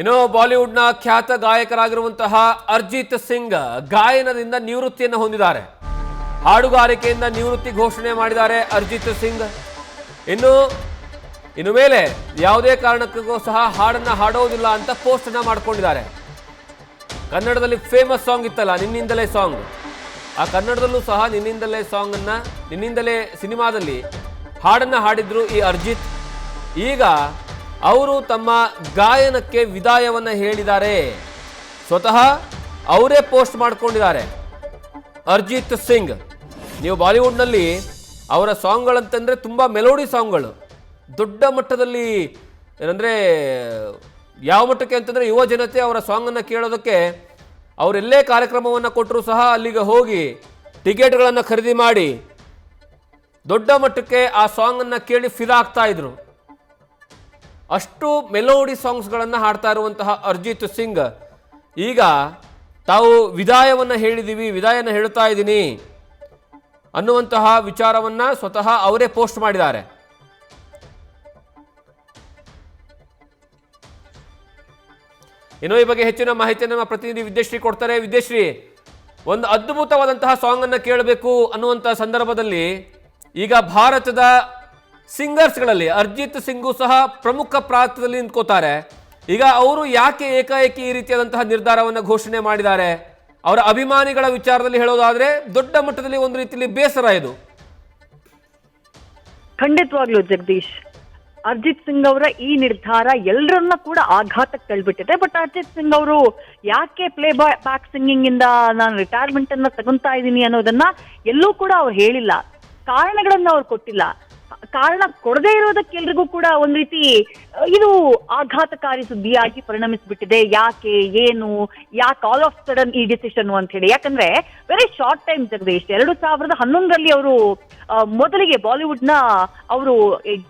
ಇನ್ನು ಬಾಲಿವುಡ್ನ ಖ್ಯಾತ ಗಾಯಕರಾಗಿರುವಂತಹ ಅರ್ಜಿತ್ ಸಿಂಗ್ ಗಾಯನದಿಂದ ನಿವೃತ್ತಿಯನ್ನು ಹೊಂದಿದ್ದಾರೆ. ಹಾಡುಗಾರಿಕೆಯಿಂದ ನಿವೃತ್ತಿ ಘೋಷಣೆ ಮಾಡಿದ್ದಾರೆ ಅರ್ಜಿತ್ ಸಿಂಗ್. ಇನ್ನು ಮೇಲೆ ಯಾವುದೇ ಕಾರಣಕ್ಕೂ ಸಹ ಹಾಡನ್ನ ಹಾಡೋದಿಲ್ಲ ಅಂತ ಪೋಸ್ಟ್ ಅನ್ನ ಮಾಡ್ಕೊಂಡಿದ್ದಾರೆ. ಕನ್ನಡದಲ್ಲಿ ಫೇಮಸ್ ಸಾಂಗ್ ಇತ್ತಲ್ಲ ನಿನ್ನಿಂದಲೇ ಸಾಂಗ್, ಆ ಕನ್ನಡದಲ್ಲೂ ಸಹ ನಿನ್ನಿಂದಲೇ ಸಾಂಗ್ ಅನ್ನ ನಿನ್ನಿಂದಲೇ ಸಿನಿಮಾದಲ್ಲಿ ಹಾಡನ್ನ ಹಾಡಿದ್ರು ಈ ಅರ್ಜಿತ್. ಈಗ ಅವರು ತಮ್ಮ ಗಾಯನಕ್ಕೆ ವಿದಾಯವನ್ನ ಹೇಳಿದ್ದಾರೆ. ಸ್ವತಃ ಅವರೇ ಪೋಸ್ಟ್ ಮಾಡ್ಕೊಂಡಿದ್ದಾರೆ ಅರ್ಜಿತ್ ಸಿಂಗ್. ನೀವು ಬಾಲಿವುಡ್ನಲ್ಲಿ ಅವರ ಸಾಂಗ್ಗಳಂತಂದ್ರೆ ತುಂಬ ಮೆಲೋಡಿ ಸಾಂಗ್ಗಳು, ದೊಡ್ಡ ಮಟ್ಟದಲ್ಲಿ ಏನಂದರೆ ಯಾವ ಮಟ್ಟಕ್ಕೆ ಅಂತಂದರೆ ಯುವ ಜನತೆ ಅವರ ಸಾಂಗನ್ನು ಕೇಳೋದಕ್ಕೆ ಅವರೆಲ್ಲೇ ಕಾರ್ಯಕ್ರಮವನ್ನು ಕೊಟ್ಟರೂ ಸಹ ಅಲ್ಲಿಗೆ ಹೋಗಿ ಟಿಕೆಟ್ಗಳನ್ನು ಖರೀದಿ ಮಾಡಿ ದೊಡ್ಡ ಮಟ್ಟಕ್ಕೆ ಆ ಸಾಂಗನ್ನು ಕೇಳಿ ಫಿದಾ ಆಗ್ತಾ ಇದ್ರು. ಅಷ್ಟು ಮೆಲೋಡಿ ಸಾಂಗ್ಸ್ಗಳನ್ನು ಹಾಡ್ತಾ ಇರುವಂತಹ ಅರ್ಜಿತ್ ಸಿಂಗ್ ಈಗ ತಾವು ವಿದಾಯವನ್ನು ಹೇಳಿದ್ದೀವಿ, ವಿದಾಯನ ಹೇಳ್ತಾ ಇದ್ದೀನಿ ಅನ್ನುವಂತಹ ವಿಚಾರವನ್ನ ಸ್ವತಃ ಅವರೇ ಪೋಸ್ಟ್ ಮಾಡಿದ್ದಾರೆ. ಇನ್ನು ಈ ಬಗ್ಗೆ ಹೆಚ್ಚಿನ ಮಾಹಿತಿಯನ್ನು ನಮ್ಮ ಪ್ರತಿನಿಧಿ ವಿದ್ಯಶ್ರೀ ಕೊಡ್ತಾರೆ. ವಿದ್ಯಶ್ರೀ, ಒಂದು ಅದ್ಭುತವಾದಂತಹ ಸಾಂಗ್ ಅನ್ನು ಕೇಳಬೇಕು ಅನ್ನುವಂತಹ ಸಂದರ್ಭದಲ್ಲಿ ಈಗ ಭಾರತದ ಸಿಂಗರ್ಸ್ಗಳಲ್ಲಿ ಅರ್ಜಿತ್ ಸಿಂಗು ಸಹ ಪ್ರಮುಖ ಪಾತ್ರದಲ್ಲಿ ನಿಂತ್ಕೋತಾರೆ. ಈಗ ಅವರು ಯಾಕೆ ಏಕಾಏಕಿ ಈ ರೀತಿಯಾದಂತಹ ನಿರ್ಧಾರವನ್ನು ಘೋಷಣೆ ಮಾಡಿದ್ದಾರೆ? ಅವರ ಅಭಿಮಾನಿಗಳ ವಿಚಾರದಲ್ಲಿ ಹೇಳೋದಾದ್ರೆ ದೊಡ್ಡ ಮಟ್ಟದಲ್ಲಿ ಒಂದು ರೀತಿಯಲ್ಲಿ ಬೇಸರ ಇದು. ಖಂಡಿತವಾಗ್ಲೂ ಜಗದೀಶ್, ಅರ್ಜಿತ್ ಸಿಂಗ್ ಅವರ ಈ ನಿರ್ಧಾರ ಎಲ್ಲರನ್ನ ಕೂಡ ಆಘಾತಕ್ಕೆ ತಳ್ಳಿಬಿಟ್ಟಿದೆ. ಬಟ್ ಅರ್ಜಿತ್ ಸಿಂಗ್ ಅವರು ಯಾಕೆ ಪ್ಲೇ ಬ್ಯಾಕ್ ಸಿಂಗಿಂಗ್ ಇಂದ ನಾನು ರಿಟೈರ್ಮೆಂಟ್ ಅನ್ನ ತಗೊಂತಾ ಇದ್ದೀನಿ ಅನ್ನೋದನ್ನ ಎಲ್ಲೂ ಕೂಡ ಅವ್ರು ಹೇಳಿಲ್ಲ, ಕಾರಣಗಳನ್ನ ಅವ್ರು ಕೊಟ್ಟಿಲ್ಲ. ಕಾರಣ ಕೊಡದೇ ಇರೋದಕ್ಕೆ ಎಲ್ರಿಗೂ ಕೂಡ ಒಂದ್ ರೀತಿ ಇದು ಆಘಾತಕಾರಿ ಸುದ್ದಿಯಾಗಿ ಪರಿಣಮಿಸ್ಬಿಟ್ಟಿದೆ. ಯಾಕೆ ಏನು ಯಾಕೆ ಆಲ್ ಆಫ್ ಸಡನ್ ಈ ಡಿಸಿಷನ್ ಅಂತ ಹೇಳಿ. ಯಾಕಂದ್ರೆ ವೆರಿ ಶಾರ್ಟ್ ಟೈಮ್ ಜಗದೀಶ್, 2011 ಅವರು ಮೊದಲಿಗೆ ಬಾಲಿವುಡ್ ನ ಅವರು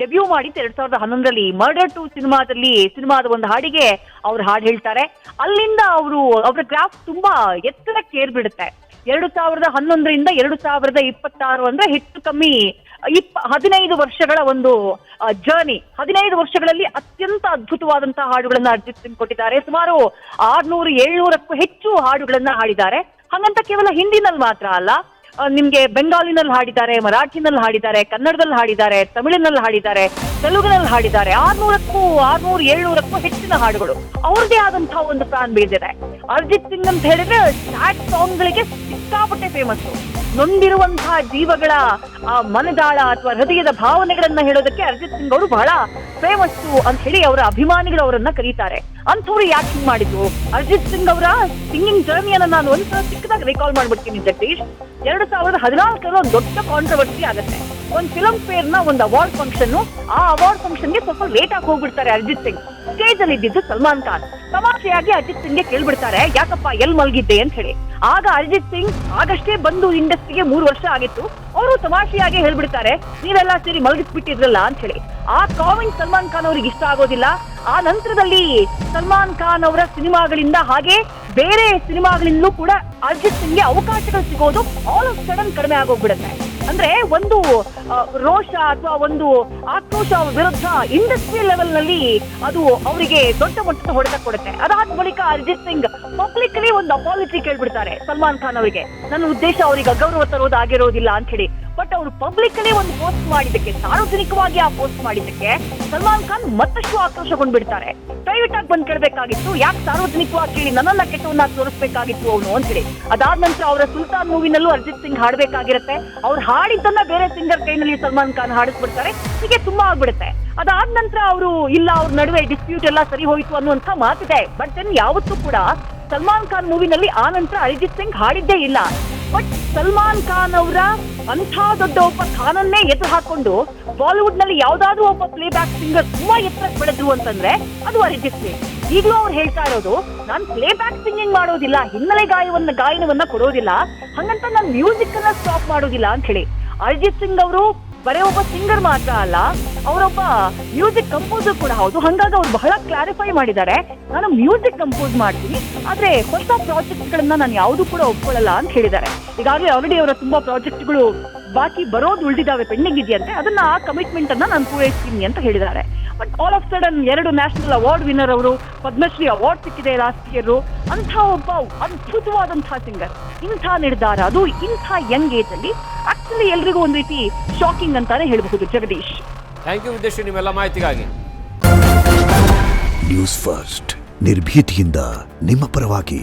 ಡೆಬ್ಯೂ ಮಾಡಿದ್ದು 2011 ಮರ್ಡರ್ 2 ಸಿನಿಮಾದ ಒಂದು ಹಾಡಿಗೆ ಅವ್ರು ಹಾಡು ಹೇಳ್ತಾರೆ. ಅಲ್ಲಿಂದ ಅವರ ಗ್ರಾಫ್ ತುಂಬಾ ಎತ್ತರಕ್ಕೆ ಏರ್ಬಿಡುತ್ತೆ. 2011 2026 ಅಂದ್ರೆ ಹೆಚ್ಚು ಕಮ್ಮಿ 15 ವರ್ಷಗಳ ಒಂದು ಜರ್ನಿ. 15 ವರ್ಷಗಳಲ್ಲಿ ಅತ್ಯಂತ ಅದ್ಭುತವಾದಂತಹ ಹಾಡುಗಳನ್ನ ಅರ್ಜಿತ್ ಸಿಂಗ್ ಕೊಟ್ಟಿದ್ದಾರೆ. ಸುಮಾರು 600-700ಕ್ಕೂ ಹೆಚ್ಚು ಹಾಡುಗಳನ್ನ ಹಾಡಿದ್ದಾರೆ. ಹಾಗಂತ ಕೇವಲ ಹಿಂದಿನಲ್ಲಿ ಮಾತ್ರ ಅಲ್ಲ, ನಿಮ್ಗೆ ಬೆಂಗಾಲಿನಲ್ಲಿ ಹಾಡಿದ್ದಾರೆ, ಮರಾಠಿನಲ್ಲಿ ಹಾಡಿದ್ದಾರೆ, ಕನ್ನಡದಲ್ಲಿ ಹಾಡಿದ್ದಾರೆ, ತಮಿಳಿನಲ್ಲಿ ಹಾಡಿದ್ದಾರೆ, ತೆಲುಗಿನಲ್ಲಿ ಹಾಡಿದ್ದಾರೆ. 600-700ಕ್ಕೂ ಹೆಚ್ಚಿನ ಹಾಡುಗಳು ಅವ್ರದೇ ಆದಂತಹ ಒಂದು ಫ್ಯಾನ್ ಬೇಸ್ ಇದೆ. ಅರ್ಜಿತ್ ಸಿಂಗ್ ಅಂತ ಹೇಳಿದ್ರೆ ಸ್ಯಾಡ್ ಸಾಂಗ್ ಗಳಿಗೆ ಸಿಕ್ಕಾಪಟ್ಟೆ ಫೇಮಸ್. ನೊಂದಿರುವಂತಹ ಜೀವಗಳ ಮನದಾಳ ಅಥವಾ ಹೃದಯದ ಭಾವನೆಗಳನ್ನ ಹೇಳೋದಕ್ಕೆ ಅರ್ಜಿತ್ ಸಿಂಗ್ ಅವರು ಬಹಳ ಫೇಮಸ್ ಅಂತ ಹೇಳಿ ಅವರ ಅಭಿಮಾನಿಗಳು ಅವರನ್ನ ಕರೀತಾರೆ. ಅಂಥವ್ರು ಯಾಕೆ ಹಿಂಗ್ ಮಾಡಿದ್ರು? ಅರ್ಜಿತ್ ಸಿಂಗ್ ಅವರ ಸಿಂಗಿಂಗ್ ಜರ್ನಿಯನ್ನ ನಾನು ಒಂದ್ಸಲ ಚಿಕ್ಕದಾಗಿ ರಿಕಾಲ್ ಮಾಡ್ಬಿಡ್ತೀನಿ ಜಗದೀಶ್. 2014 ಒಂದು ದೊಡ್ಡ ಕಾಂಟ್ರವರ್ಸಿ ಆಗುತ್ತೆ. ಒಂದು ಫಿಲ್ಮ್ ಫೇರ್ ನ ಒಂದು ಅವಾರ್ಡ್ ಫಂಕ್ಷನ್, ಆ ಅವಾರ್ಡ್ ಫಂಕ್ಷನ್ಗೆ ಸ್ವಲ್ಪ ಲೇಟ್ ಆಗಿ ಹೋಗ್ಬಿಡ್ತಾರೆ ಅರ್ಜಿತ್ ಸಿಂಗ್. ಸ್ಟೇಜ್ ಅಲ್ಲಿ ಇದ್ದಿದ್ದು ಸಲ್ಮಾನ್ ಖಾನ್. ತಮಾಷೆಯಾಗಿ ಅರ್ಜಿತ್ ಸಿಂಗ್ಗೆ ಕೇಳ್ಬಿಡ್ತಾರೆ, ಯಾಕಪ್ಪ ಎಲ್ ಮಲ್ಗಿದ್ದೆ ಅಂತ ಹೇಳಿ. ಆಗ ಅರ್ಜಿತ್ ಸಿಂಗ್ ಆಗಷ್ಟೇ ಬಂದು ಇಂಡಸ್ಟ್ರಿಗೆ 3 ವರ್ಷ ಆಗಿತ್ತು. ಅವರು ತಮಾಷೆಯಾಗಿ ಹೇಳ್ಬಿಡ್ತಾರೆ, ನೀವೆಲ್ಲ ಸೇರಿ ಮಲಗಿಸ್ಬಿಟ್ಟಿದ್ರಲ್ಲ ಅಂತ ಹೇಳಿ. ಆ ಕಾಮೆಂಟ್ ಸಲ್ಮಾನ್ ಖಾನ್ ಅವ್ರಿಗೆ ಇಷ್ಟ ಆಗೋದಿಲ್ಲ. ಆ ನಂತರದಲ್ಲಿ ಸಲ್ಮಾನ್ ಖಾನ್ ಅವರ ಸಿನಿಮಾಗಳಿಂದ ಹಾಗೆ ಬೇರೆ ಸಿನಿಮಾಗಳಿಂದಲೂ ಕೂಡ ಅರ್ಜಿತ್ ಸಿಂಗ್ಗೆ ಅವಕಾಶಗಳು ಸಿಗೋದು ಆಲ್ ಆಫ್ ಸಡನ್ ಕಡಿಮೆ ಆಗೋಗ್ಬಿಡುತ್ತೆ. ಅಂದ್ರೆ ಒಂದು ರೋಷ ಅಥವಾ ಒಂದು ಆಕ್ರೋಶ ವಿರುದ್ಧ ಇಂಡಸ್ಟ್ರಿ ಲೆವೆಲ್ ನಲ್ಲಿ ಅದು ಅವರಿಗೆ ದೊಡ್ಡ ಮಟ್ಟದ ಹೊಡೆತ ಕೊಡುತ್ತೆ. ಅದಾದ ಬಳಿಕ ಅರ್ಜಿತ್ ಸಿಂಗ್ ಪಬ್ಲಿಕ್ಲಿ ಒಂದು ಅಪಾಲಜಿ ಕೇಳ್ಬಿಡ್ತಾರೆ ಸಲ್ಮಾನ್ ಖಾನ್ ಅವರಿಗೆ. ನನ್ನ ಉದ್ದೇಶ ಅವರಿಗೆ ಅಗೌರವ ತರೋದು ಆಗಿರೋದಿಲ್ಲ ಅಂತ ಹೇಳಿ. ಬಟ್ ಅವರು ಪಬ್ಲಿಕಲಿ ಒಂದು ಪೋಸ್ಟ್ ಮಾಡಿದ್ದಕ್ಕೆ, ಸಾರ್ವಜನಿಕವಾಗಿ ಆ ಪೋಸ್ಟ್ ಮಾಡಿದ್ದಕ್ಕೆ ಸಲ್ಮಾನ್ ಖಾನ್ ಮತ್ತಷ್ಟು ಆಕ್ರೋಶಗೊಂಡ್ಬಿಡ್ತಾರೆ. ಪ್ರೈವೇಟ್ ಆಗಿ ಬಂದ್ ಕೇಳಬೇಕಾಗಿತ್ತು, ಯಾಕೆ ಸಾರ್ವಜನಿಕವಾಗಿ ಕೇಳಿ ನನ್ನನ್ನ ಕೆಟ್ಟವನ್ನ ತೋರಿಸ್ಬೇಕಾಗಿತ್ತು ಅವನು ಅಂತ ಹೇಳಿ. ಅದಾದ ನಂತರ ಅವರ ಸುಲ್ತಾನ್ ಮೂವಿನಲ್ಲೂ ಅರ್ಜಿತ್ ಸಿಂಗ್ ಹಾಡ್ಬೇಕಾಗಿರುತ್ತೆ. ಅವ್ರು ಹಾಡಿದ್ದನ್ನ ಬೇರೆ ಸಿಂಗರ್ ಕೈನಲ್ಲಿ ಸಲ್ಮಾನ್ ಖಾನ್ ಹಾಡಿಸ್ಬಿಡ್ತಾರೆ. ಹೀಗೆ ತುಂಬಾ ಆಗ್ಬಿಡುತ್ತೆ. ಅದಾದ ನಂತರ ಅವರು ಇಲ್ಲ, ಅವ್ರ ನಡುವೆ ಡಿಸ್ಪ್ಯೂಟ್ ಎಲ್ಲ ಸರಿ ಹೋಯ್ತು ಅನ್ನುವಂಥ ಮಾತಿದೆ. ಬಟ್ ದೆನ್ ಯಾವತ್ತೂ ಕೂಡ ಸಲ್ಮಾನ್ ಖಾನ್ ಮೂವಿನಲ್ಲಿ ಆ ನಂತರ ಅರಿಜಿತ್ ಸಿಂಗ್ ಹಾಡಿದ್ದೇ ಇಲ್ಲ. ಬಟ್ ಸಲ್ಮಾನ್ ಖಾನ್ ಅವರ ಅಂಥ ದೊಡ್ಡ ಒಬ್ಬ ಖಾನನ್ನೇ ಎದುರು ಹಾಕೊಂಡು ಬಾಲಿವುಡ್ ನಲ್ಲಿ ಯಾವ್ದಾದ್ರು ಒಬ್ಬ ಪ್ಲೇ ಬ್ಯಾಕ್ ಸಿಂಗರ್ ತುಂಬಾ ಎತ್ತರಕ್ಕೆ ಬೆಳೆದ್ರು ಅಂತಂದ್ರೆ ಅದು ಅರಿಜಿತ್ ಸಿಂಗ್. ಈಗಲೂ ಅವ್ರು ಹೇಳ್ತಾ ಇರೋದು, ನಾನು ಪ್ಲೇ ಬ್ಯಾಕ್ ಸಿಂಗಿಂಗ್ ಮಾಡೋದಿಲ್ಲ, ಹಿನ್ನೆಲೆ ಗಾಯನವನ್ನ ಕೊಡೋದಿಲ್ಲ, ಹಂಗಂತ ನಾನು ಮ್ಯೂಸಿಕ್ ಅನ್ನ ಸ್ಟಾಪ್ ಮಾಡೋದಿಲ್ಲ ಅಂತ ಹೇಳಿ. ಅರಿಜಿತ್ ಸಿಂಗ್ ಅವರು ಬರೀ ಒಬ್ಬ ಸಿಂಗರ್ ಮಾತ್ರ ಅಲ್ಲ, ಅವರೊಬ್ಬ ಮ್ಯೂಸಿಕ್ ಕಂಪೋಸರ್ ಕೂಡ ಹೌದು. ಹಂಗಾಗಿ ಅವ್ರು ಬಹಳ ಕ್ಲಾರಿಫೈ ಮಾಡಿದ್ದಾರೆ, ನಾನು ಮ್ಯೂಸಿಕ್ ಕಂಪೋಸ್ ಮಾಡ್ತೀನಿ, ಆದ್ರೆ ಹೊಸ ಪ್ರಾಜೆಕ್ಟ್ ಗಳನ್ನ ನಾನು ಯಾವ್ದು ಕೂಡ ಒಪ್ಕೊಳ್ಳಲ್ಲ ಅಂತ ಹೇಳಿದ್ದಾರೆ. ಈಗಾಗಲೇ ಆಲ್ರೆಡಿ ಅವರ ತುಂಬಾ ಪ್ರಾಜೆಕ್ಟ್ಗಳು ಬಾಕಿ ಬರೋದು ಉಳಿದಿದ್ದಾವೆ, ಪೆಂಡಿಂಗ್ ಇದೆಯಂತೆ, ಅದನ್ನ ಕಮಿಟ್ಮೆಂಟ್ ಅನ್ನ ನಾನು ಪೂರೈಸ್ತೀನಿ ಅಂತ ಹೇಳಿದ್ದಾರೆ. But all of sudden 2 national award winner ಅವರು, ಪದ್ಮಶ್ರೀ ಅವಾರ್ಡ್ ಸಿಕ್ಕಿದೆ ಲಾಸ್ಟ್ ಇಯರ್. ಅಂಥ ಒಬ್ಬ ಅದ್ಭುತವಾದಂತಹ ಸಿಂಗರ್ ಇಂಥ ನಿರ್ಧಾರ, ಅದು ಇಂಥ ಯಂಗ್ ಏಜ್ ಅಲ್ಲಿ ಆಕ್ಚುಲಿ ಎಲ್ರಿಗೂ ಒಂದು ರೀತಿ ಶಾಕಿಂಗ್ ಅಂತಾನೆ ಹೇಳಬಹುದು. ಜಗದೀಶ್, ಥ್ಯಾಂಕ್ ಯು ವಿದ್ಯಾಶ್ರೀ ನಿಮ್ಮೆಲ್ಲ ಮಾಹಿತಿಗಾಗಿ. ನ್ಯೂಸ್ ಫಸ್ಟ್ ನಿರ್ಭೀತಿಯಿಂದ ನಿಮ್ಮ ಪರವಾಗಿ.